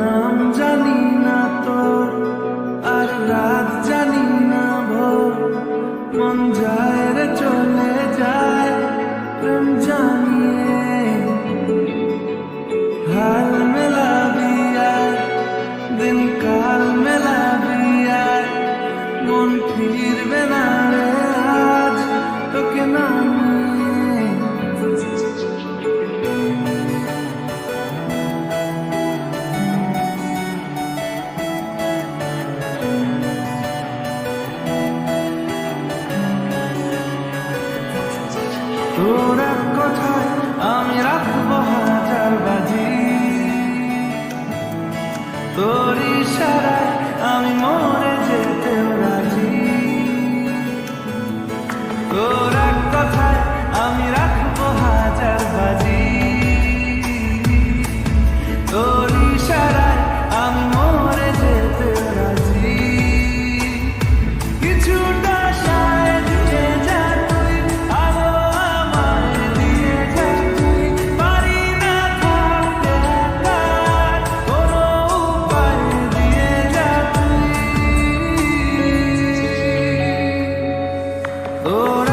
নাম জানি না তোর আর রাত জানি না ভোর, মন যায় রে চলে যায় প্রেম জানিয়ে। হাল মেলাবি আর দিন কাল মেলাবি আর মন ফিরবে না রে আজ তোকে না তোর এক কথায় আমি রাখবো হাজার বাজি, তোর ইশারায় আমি মরে যেতেও রাজি। তোর এক কথায় আমি রাখবো হাজার বাজি, তোর ইশারায় আমি মরে যেতেও রাজি। কিছুটা তোর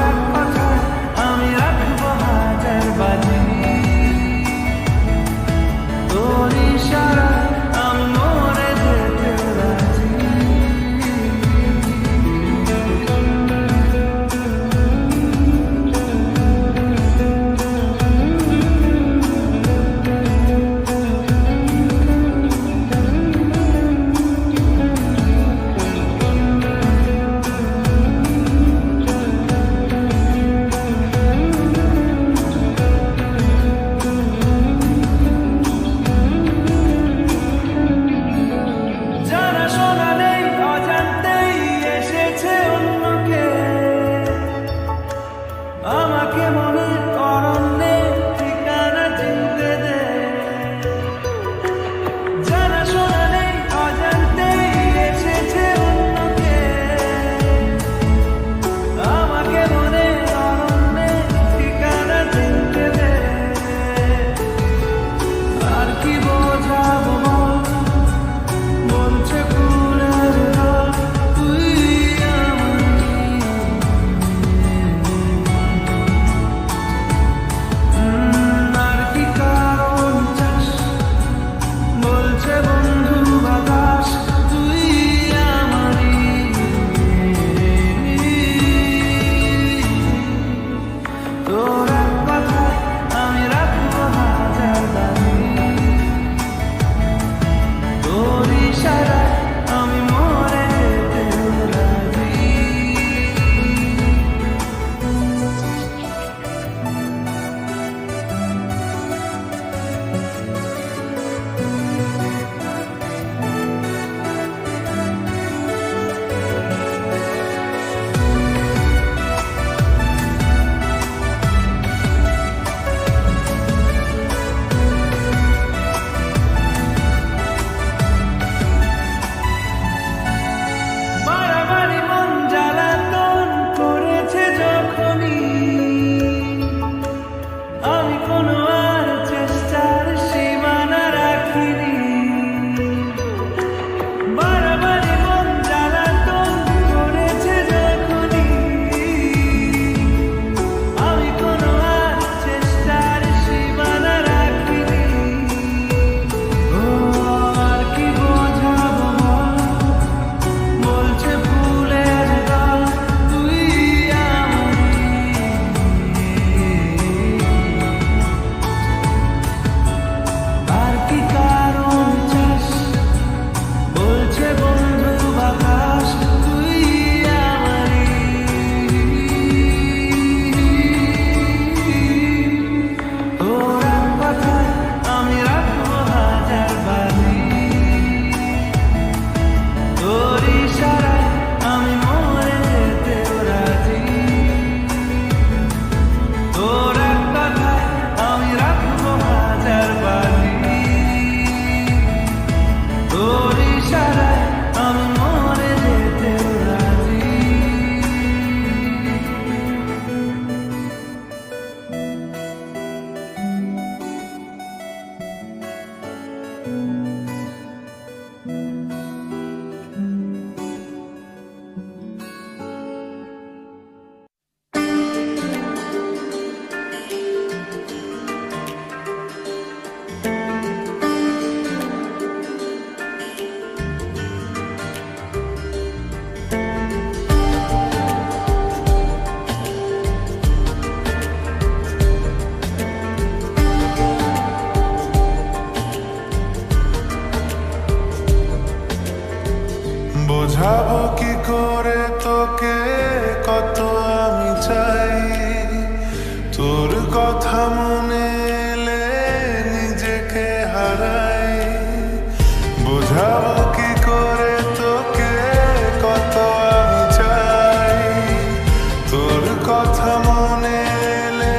তোর কথা মনে এলে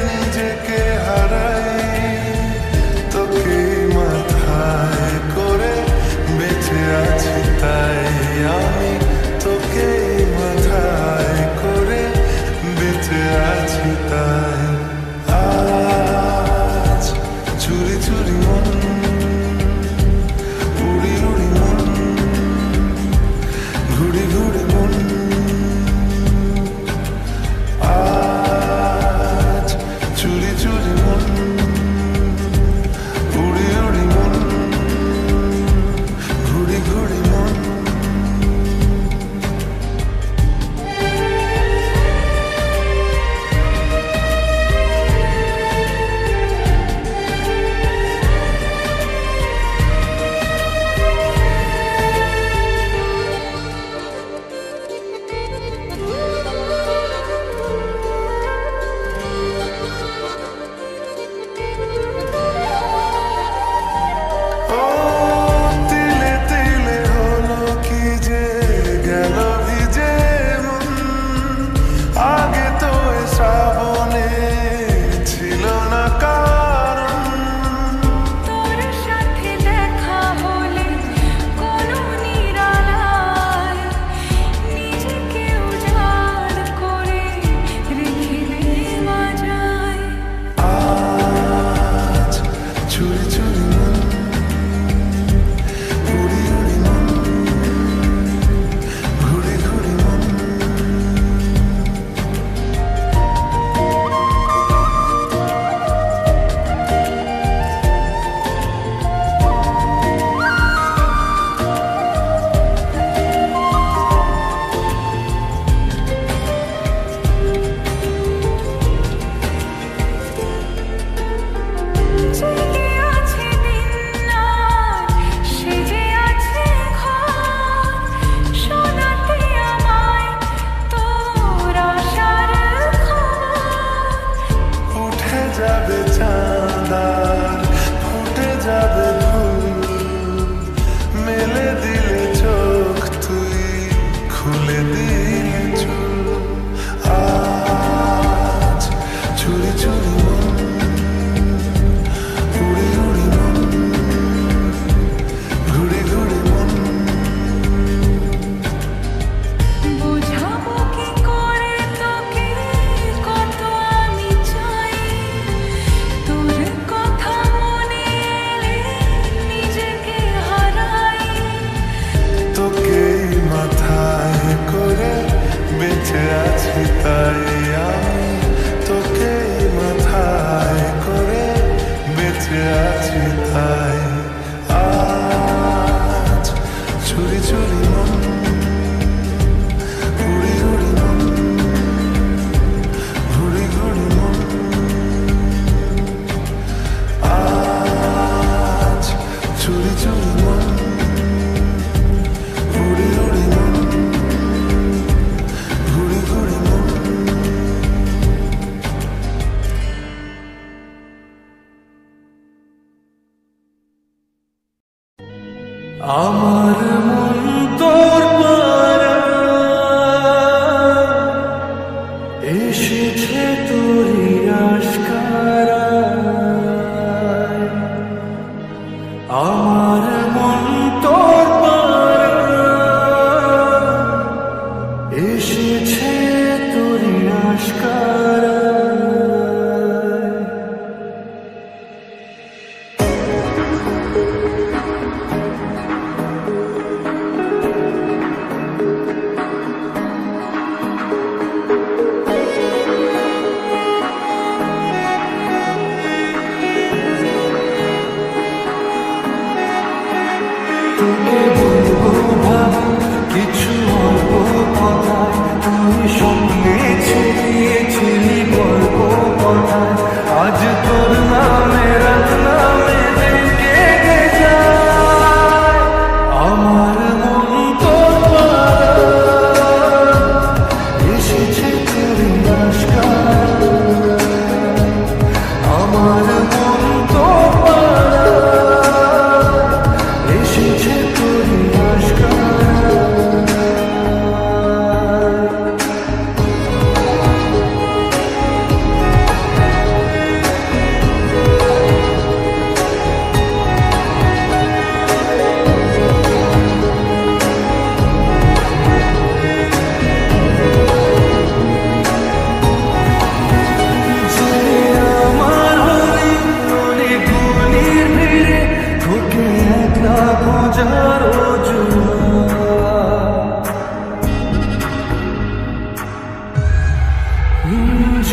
নিজেকে হারাই, তোকে মাথায় করে বেঁচে আছি তাই আমি, তোকে মাথায় করে বেঁচে আছি তাই। আজ চুরি চুরি মন, উড়ি উড়ি মন, ঘুড়ি ঘুড়ি মন। আজ চুরি চুরি মন, উড়ি উড়ি মন, ঘুড়ি ঘুড়ি মন। যাবে চাঁদার ফুটে যাবে ফুল, মেলে দিলে চোখ তুই খুলে দিলে চুল। আজ চুরি চুরি মন, উড়ি উড়ি মন, ঘুড়ি ঘুড়ি মন। বুঝাবো কি করে তোকে কত আমি চাই, তোর কথা মনে এলে নিজেকে হারাই, তোকে মাথায় করে বেঁচে আছি তাই আমি, তোকে মাথায় করে বেঁচে আছি তাই। আজ চুরি চুরি মন, উড়ি উড়ি মন, ঘুড়ি ঘুড়ি মন। আজ চুরি চুরি মন, উড়ি উড়ি মন, ঘুড়ি ঘুড়ি মন। আমার মন তোর পারা এসেছে তোরই আশকারায়। আমার মন তোর পারা এসেছে তোরই আশকারায়।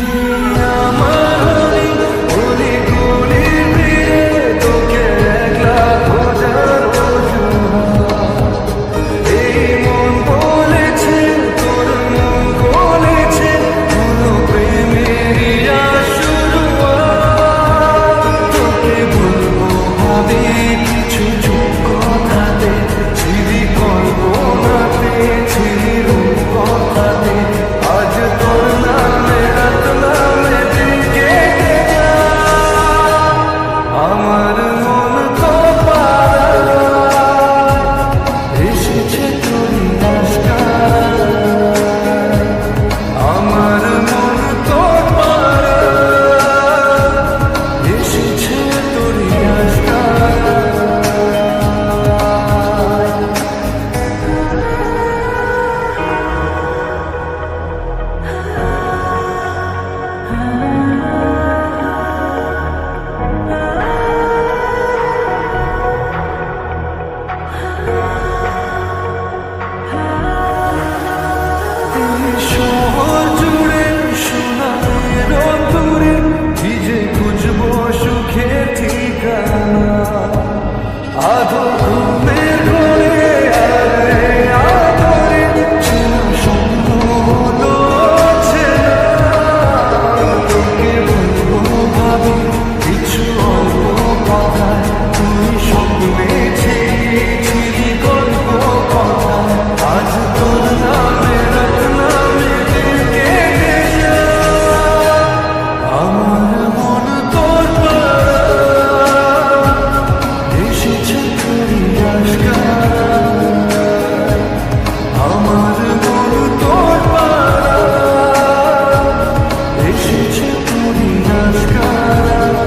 যে আমার হলি অলি গলির ভিড়ে তোকে একলা খোঁজার অজুহাত। এই মন বলেছে তোর মন বলেছে হলো প্রেমেরই শুরুয়াত। তোকে বলবো ভাবে কিছু চুপ কথাতে ছিলি কল্পনাতে ছিলি রূপ কথাতে। আজ তোর নামে রাত নামে দিন কেটে যায়। আমার মন তো পাড়ায় এসেছে তোরই আশকারায়। আমার মন তো পাড়ায় এসেছে তোরই আশকারায়। শহর জুড়ে সোনার রোদ্দুরে ভিজে খুঁজবো সুখের ঠিকানা। আধো ঘুমের ঘরে আরে আদরে চেনা স্বপ্ন হলো চেনা। তোকে বলবো ভাবি কিছু অল্প কথায় তুই স্বপ্নে ছিলি গল্প কথায়। আজ তোর নামে রাত নামে দিন কেটে যায়। আমার মন তোর পাড়ায় এসেছে তোরই আশকারায়। আমার মন তোর পাড়ায় এসেছে তোরই আশকারায়।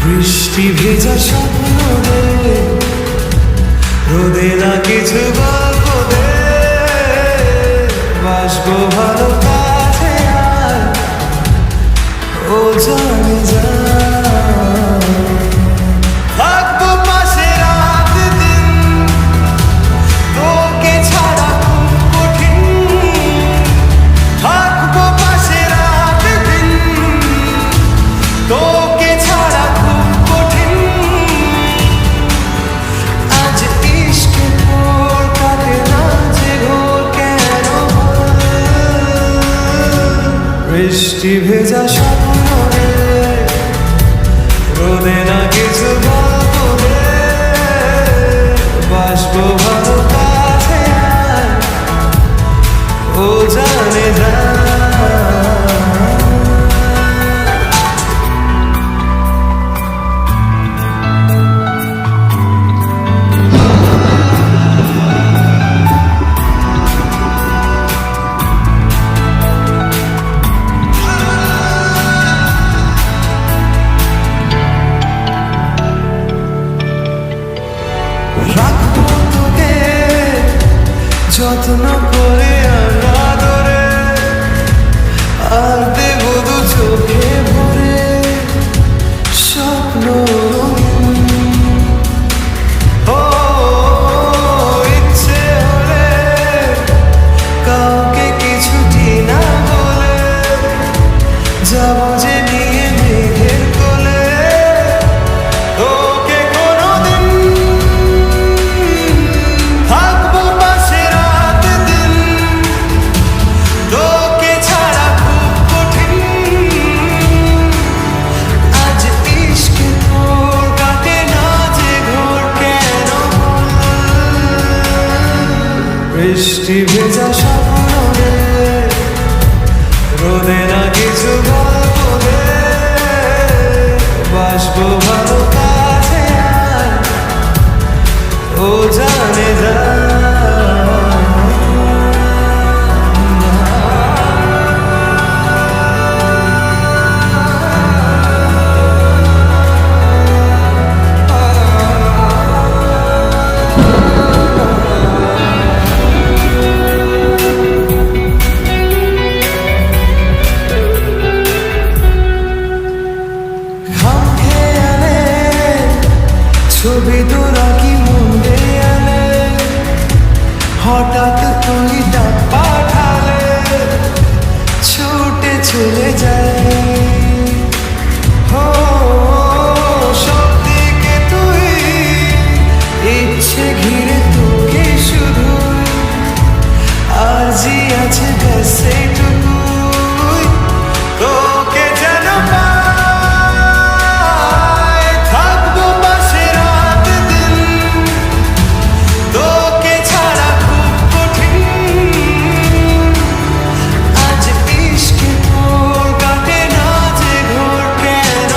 বৃষ্টি ভেজা স্বপ্ন দে রোদে না কিছু গল্প দে। বাসবো ভালো কাছে আর ও জানে যা। থাকবো পাশে রাত দিন তোকে ছাড়া খুব কঠিন। থাকবো পাশে রাত দিন তোকে ছাড়া খুব কঠিন। আজ ইশকে তোর কাটে না যে ঘোর কেন বল? বৃষ্টি ভেজা স্বপ্ন রে রোদে না কিছু গল্প দে। বাসবো ভালো কাছে আর ও জানে যা। রাখবো তোকে যত্ন করে আর আদরে। আর দেবো দু চোখে ভরে স্বপ্ন রঙিন। ও ইচ্ছে হলে কাউকে কিছুটি না বলে যাবো যে নিয়ে মেঘের কোলে। তোকে কোনোদিন থাকবো পাশে রাত দিন তোকে ছাড়া খুব কঠিন। আজ ইশকে তোর কাটে না যে ঘোর কেন বল? বৃষ্টি ভেজা স্বপ্ন রে রোদে না কিছু গল্প দে। বাসবো ভালো কাছে আর ও জানে যা। ছবি দূর নাকি মনে আনে হঠাৎ তুই ডাক পাঠালে ছুটে চলে যায় হো সব দিকে তুই ইচ্ছে ঘিরে তোকে শুধু আজই আছে ব্যাস এইটুকুই তোকে যেন পাই থাকবো পাশে রাত দিন তোকে ছাড়া খুব কঠিন আজ ইশকে তোর কাটে না যে ঘোর কেন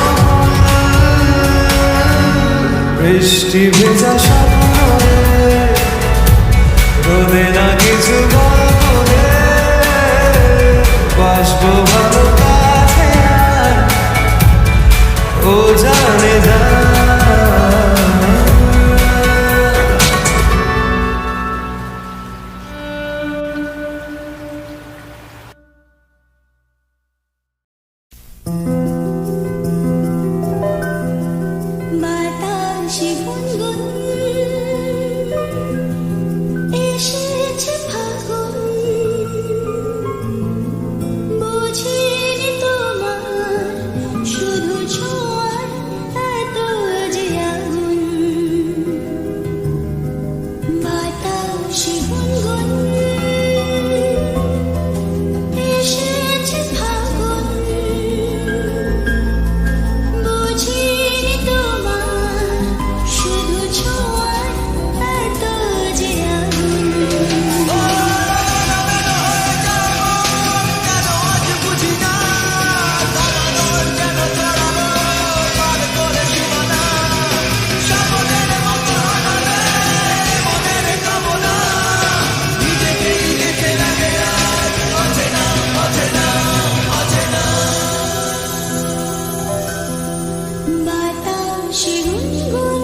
বৃষ্টি ভেজা স্বপ্ন রোদে না কিছু গল্প রে বাসবো ভালো কাছে আর ও জানে যা বাতাসে গুনগুন এসেছে ফাগুন বুঝিনি তোমার শুধু ছোঁয়ার এত যে আগুন বাতাসে গুনগুন এসেছে ফাগুন বুঝিনি তোমার শুধু ছোঁয়ার এত যে আগুন বাতাসে গুনগুন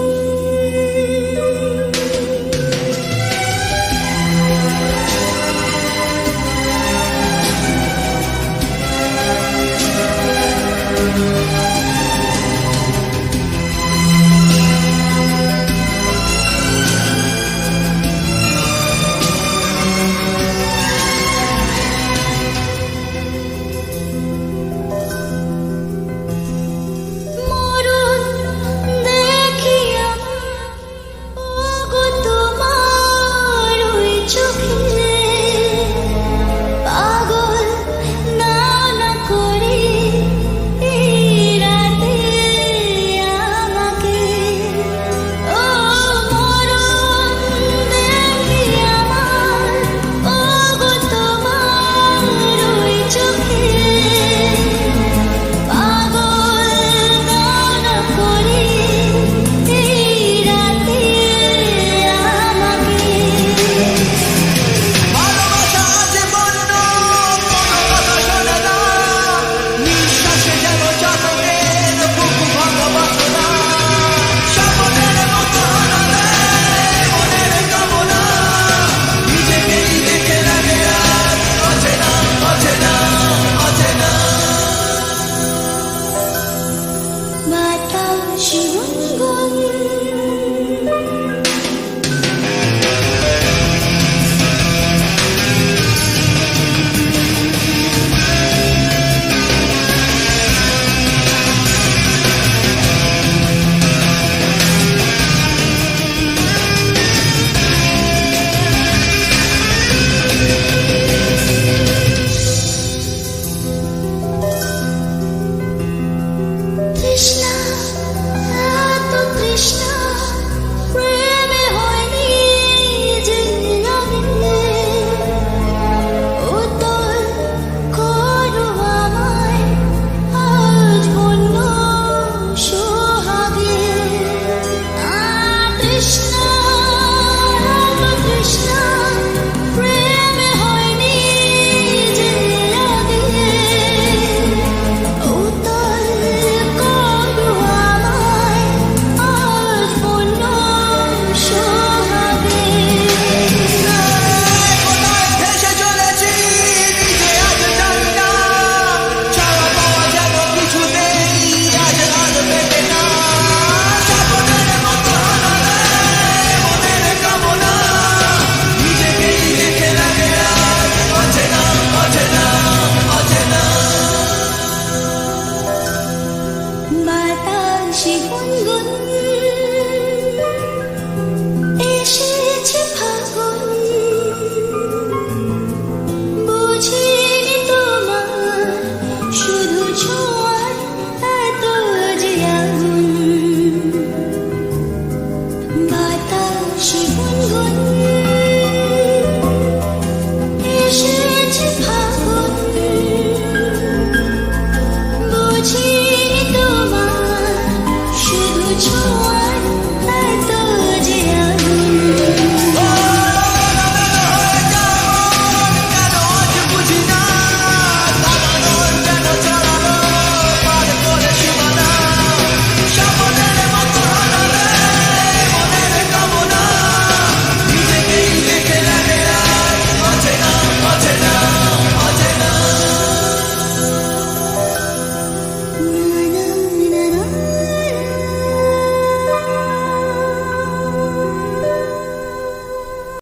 মরুন দেখি ওগো তোমার ওই চোখে পাগল না না করে এই রাতে আমাকে ও মরুন দেখি আমার ওগো তোমার ওই চোখে পাগল না না করে এই রাতে আমাকে ভালোবাসা যে বন্য কোনো কথা শোনে না নিঃশ্বাসে যেন চাতকে বুকু ভালোবাসো না স্বপ্নের মতো হারালে মনের কামনা নিজেকেই দেখে লাগে আর অচেনা অচেনা অচেনা বাতাসে গুনগুন তৃষ্ণা এত তৃষ্ণা প্রেমে হয়নি যে লাগে উত্তর করো আমায় আজ অন্য সোহাগে তৃষ্ণা এত তৃষ্ণা প্রেমে হয়নি যে লাগে উত্তর করো আমায় আজ অন্য সোহাগে কোথায় ভেসে চলেছি নিজে আজ জানি না ছাড়া পাওয়া যেন কিছুতেই আজ আর পেতে না স্বপ্নের মতো হারালে বাতাসে গুনগুন এসে